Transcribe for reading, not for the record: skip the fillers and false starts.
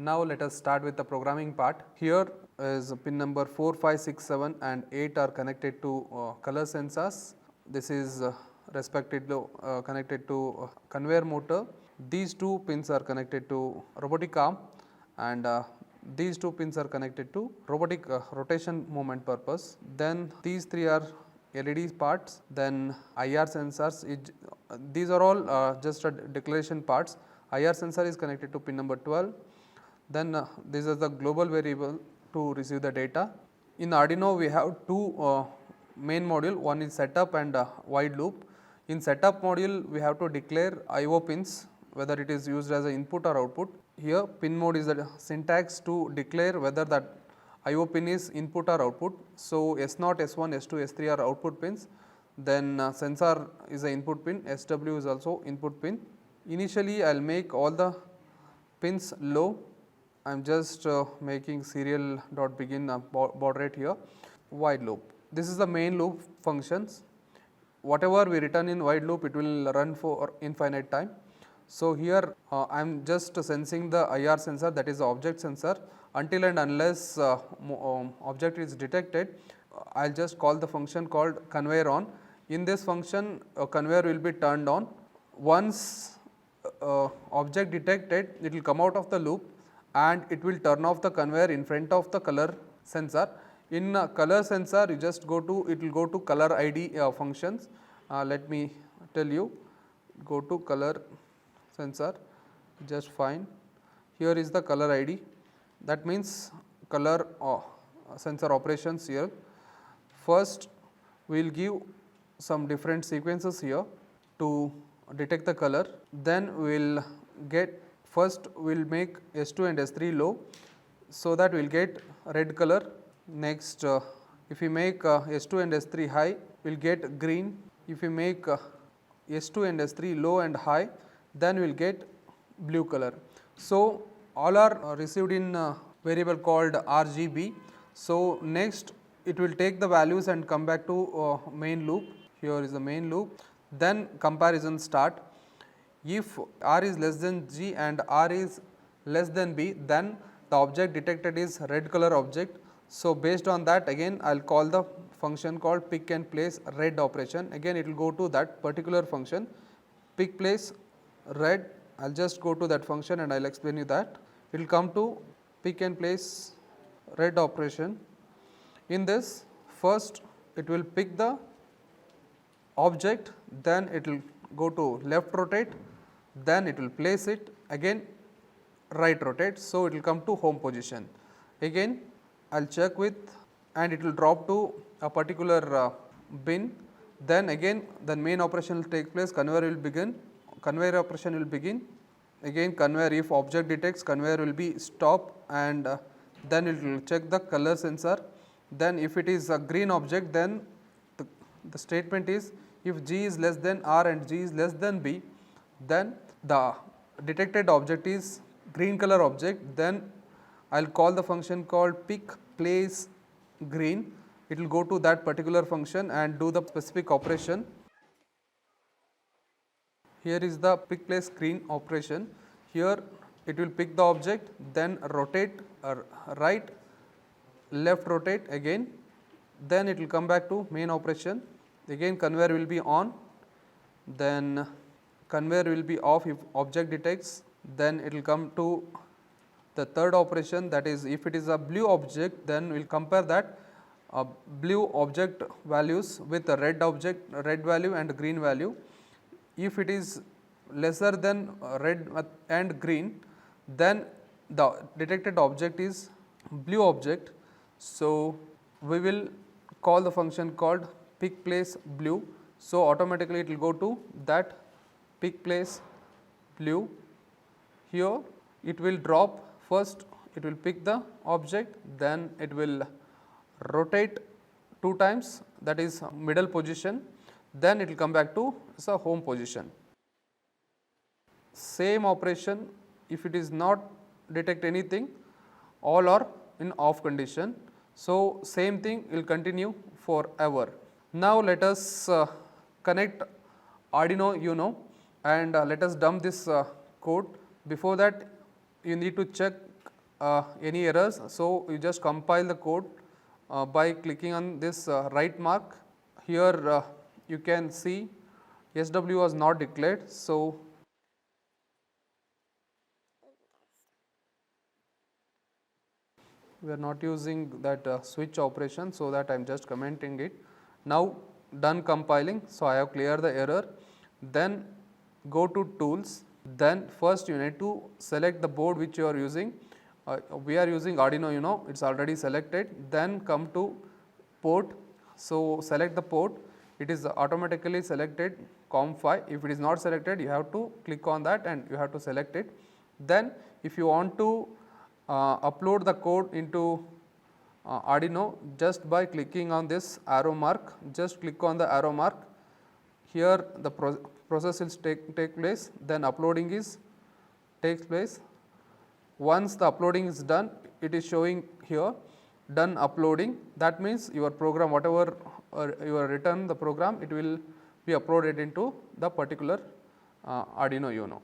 Now let us start with the programming part. Here is pin number 4, 5, 6, 7 and 8 are connected to color sensors. This is connected to conveyor motor. These two pins are connected to robotic arm, and these two pins are connected to robotic rotation movement purpose. Then these three are LED parts, then IR sensors. These are all just a declaration parts. IR sensor is connected to pin number 12. Then this is the global variable to receive the data. In Arduino we have two main module, one is setup and wide loop. In setup module we have to declare IO pins, whether it is used as an input or output. Here pin mode is the syntax to declare whether that IO pin is input or output. So S0, S1, S2, S3 are output pins. Then sensor is the input pin, SW is also input pin. Initially I will make all the pins low. I am just making serial dot begin baud rate here. Wide loop. This is the main loop functions. Whatever we return in wide loop, it will run for infinite time. So here I am just sensing the IR sensor, that is the object sensor. Until and unless object is detected, I will just call the function called conveyor on. In this function conveyor will be turned on. Once object detected, it will come out of the loop and it will turn off the conveyor in front of the color sensor. In color sensor you just go to, it will go to color ID functions. Let me tell you, go to color sensor, just fine. Here is the color ID, that means color sensor operations here. First we will give some different sequences here to detect the color. Then we will get, first we will make S2 and S3 low, so that we will get red color. Next if we make S2 and S3 high, we will get green. If we make S2 and S3 low and high, then we will get blue color. So all are received in variable called RGB. So next it will take the values and come back to main loop. Here is the main loop. Then comparison start. If R is less than G and R is less than B, then the object detected is red color object. So based on that, again I will call the function called pick and place red operation. Again it will go to that particular function, pick place red. I will just go to that function and I will explain you that. It will come to pick and place red operation. In this, first it will pick the object, then it will go to left rotate, then it will place it, again right rotate. So it will come to home position. Again I will check with, and it will drop to a particular bin. Then again the main operation will take place, conveyor will begin, conveyor operation will begin. Again conveyor, if object detects, conveyor will be stop, and then it will check the color sensor. Then if it is a green object, then the statement is, if G is less than R and G is less than B, then the detected object is green color object. Then I will call the function called pick place green. It will go to that particular function and do the specific operation. Here is the pick place green operation. Here it will pick the object, then rotate right, left rotate again, then it will come back to main operation. Again conveyor will be on, then conveyor will be off if object detects. Then it will come to the third operation, that is, if it is a blue object, then we will compare that blue object values with a red object, red value and green value. If it is lesser than red and green, then the detected object is blue object. So we will call the function called pick place blue. So automatically it will go to that pick place blue. Here it will drop, first it will pick the object, then it will rotate 2 times, that is middle position, then it will come back to the home position. Same operation, if it is not detect anything, all are in off condition. So same thing will continue forever. Now let us connect Arduino Uno and let us dump this code. Before that, you need to check any errors. So, you just compile the code by clicking on this right mark. Here you can see SW was not declared. So, we are not using that switch operation, so that I am just commenting it. Now, done compiling. So, I have cleared the error. Then go to tools. Then first you need to select the board which you are using. We are using Arduino Uno, it is already selected. Then come to port. So, select the port, it is automatically selected COM5. If it is not selected, you have to click on that and you have to select it. Then if you want to upload the code into Arduino, just by clicking on this arrow mark, just click on the arrow mark. Here the process will take place, then uploading is takes place. Once the uploading is done, it is showing here done uploading. That means your program, whatever you have written the program, it will be uploaded into the particular Arduino Uno.